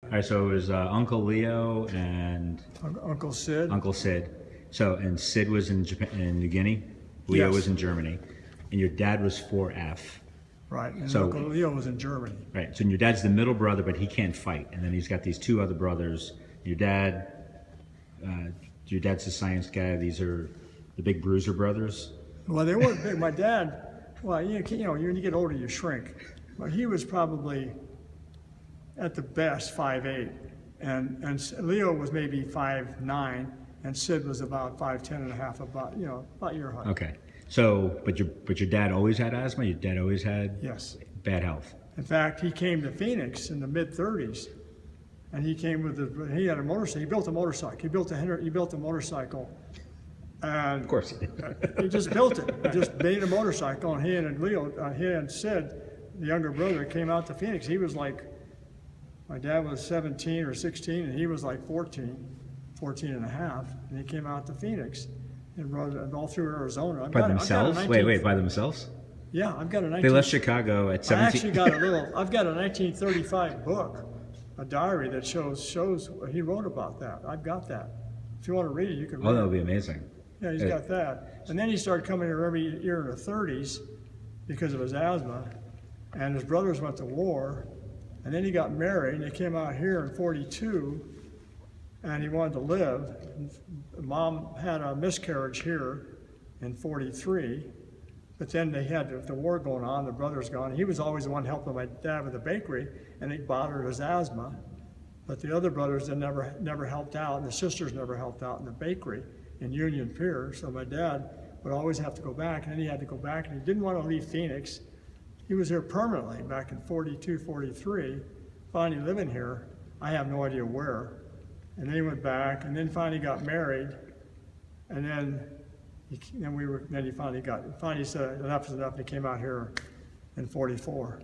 All right, so it was Uncle Leo and Uncle Sid. Uncle Sid. So, and Sid was in Japan, in New Guinea. Leo Yes. was in Germany, and your dad was 4F. Right, and So- Uncle Leo was in Germany. Right. So your dad's the middle brother, but he can't fight, and then he's got these two other brothers. Your dad's a science guy. These are the big Bruiser brothers. Well, they weren't big. My dad, well, you know, when you get older, you shrink. But he was probably, at the best, 5'8", and Leo was maybe 5'9", and Sid was about 5'10" and a half, about your height. Okay. So, but your dad always had asthma. Your dad always had Yes. bad health. In fact, he came to Phoenix in the mid-30s, and he came with he had a motorcycle. He built a motorcycle. He built a motorcycle, and Of course he did. he just built it. He just made a motorcycle, and he and Sid, the younger brother, came out to Phoenix. He was like, my dad was 17 or 16, and he was like 14 and a half, and he came out to Phoenix and rode all through Arizona. By themselves? Wait, by themselves? Yeah, I've got a 19... They left Chicago at 17. I've got a 1935 book, a diary that shows he wrote about that. I've got that. If you want to read it, you can read it. Oh, that would be amazing. Yeah, he's got that. And then he started coming here every year in the 30s because of his asthma. And his brothers went to war. And then he got married, and he came out here in 42, and he wanted to live. Mom had a miscarriage here in 43. But then they had the war going on, the brother's gone. He was always the one helping my dad with the bakery, and it bothered his asthma. But the other brothers, they never helped out, and the sisters never helped out in the bakery in Union Pier. So my dad would always have to go back, and then he had to go back, and he didn't want to leave Phoenix. He was here permanently back in 42, 43, finally living here. I have no idea where. And then he went back, and then finally got married, and then he finally said enough is enough, and he came out here in 44.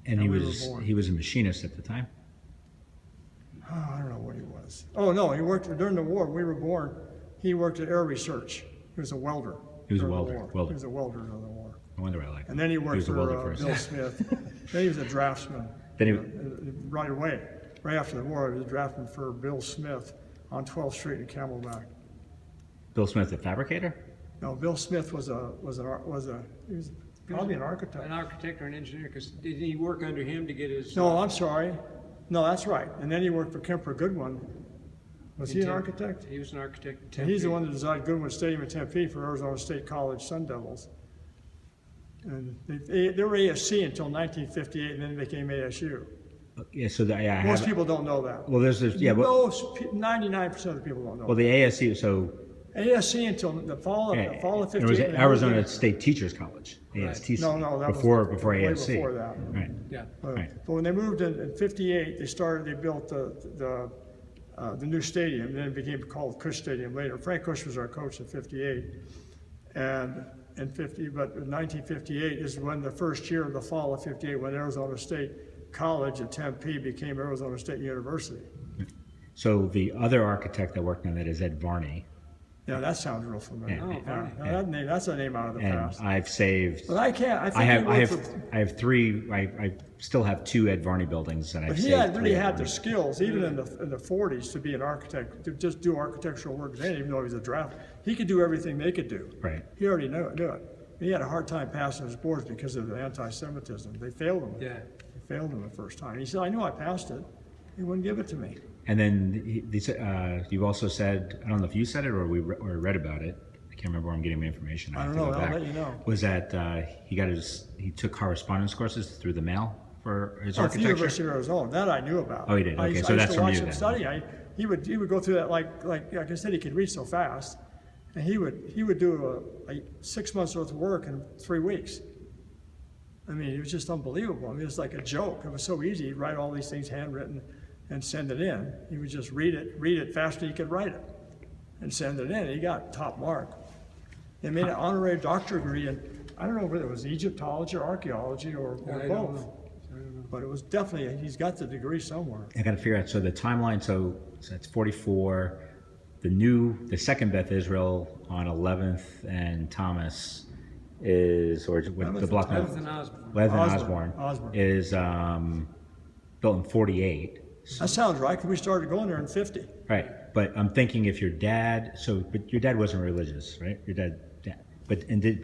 And we were born. he was a machinist at the time. Oh, I don't know what he was. Oh no, he worked during the war. We were born. He worked at Air Research. He was a welder. He was a during the welder. war. Welder. He was a welder during the war. No wonder I like him. And then he worked was a for welder first. Bill Smith. Then he was a draftsman. Then he- Right away, right after the war, he was a draftsman for Bill Smith on 12th Street in Camelback. Bill Smith, the fabricator? No, Bill Smith he was probably an architect. An architect or an engineer, because did he work under him to get his... No, I'm sorry. No, that's right. And then he worked for Kemper Goodwin. Was he an architect? He was an architect. at And he's the Tempe. one that designed Goodwin Stadium in Tempe for Arizona State College Sun Devils. And they were ASC until 1958, and then they became ASU. Yeah, so I Most have. people don't know that. Well, there's yeah. Well, 99% of the people don't know. the ASU. So ASC until the fall of yeah, 58. there was and then Arizona State Teachers College, ASTC. No, that before was before way ASC. before that. Right. Yeah. But when they moved in 58, they built the new stadium, and then it became called Cush Stadium later. Frank Cush was our coach in 58, but in 1958 is when the first year of the fall of 58, when Arizona State College at Tempe became Arizona State University. So the other architect that worked on that is Ed Varney, Yeah, that sounds real familiar. Yeah. Oh, Varney. That's a name out of the and past. I've saved. But I can't. I think I have three. I still have two Ed Varney buildings, and I've But he saved had three really Ed had the Varney. skills, even in the 40s, to be an architect, to just do architectural work then, even though he was a draft. He could do everything they could do. Right. He already knew it. He had a hard time passing his boards because of the anti-Semitism. They failed him. Yeah. They failed him the first time. He said, I knew I passed it. He wouldn't give it to me. And then you've also said, I don't know if you said it or or read about it. I can't remember where I'm getting my information. I have don't to know. go I'll back. let you know. Was that he took correspondence courses through the mail for his At the architecture? University of Arizona. That I knew about. Oh, you did? I Okay, used- so I used that's to from watch you him then. study. He would go through that like I said, he could read so fast. And he would do 6 months worth of work in 3 weeks. I mean, it was just unbelievable. I mean, it was like a joke. It was so easy. He'd write all these things handwritten and send it in. He would just read it faster than he could write it, and send it in. He got top mark. He made an honorary doctorate degree in, I don't know whether it was Egyptology or archaeology or I don't both. know. But it was definitely, he's got the degree somewhere. I got to figure out. So the timeline. So that's 44. The second Beth Israel on 11th and Thomas is, or what the block Jonathan Osborne. 11th and Osborne. Osborne is built in 48. That sounds right, because we started going there in 50. Right, but I'm thinking if your dad, but your dad wasn't religious, right? Your dad, but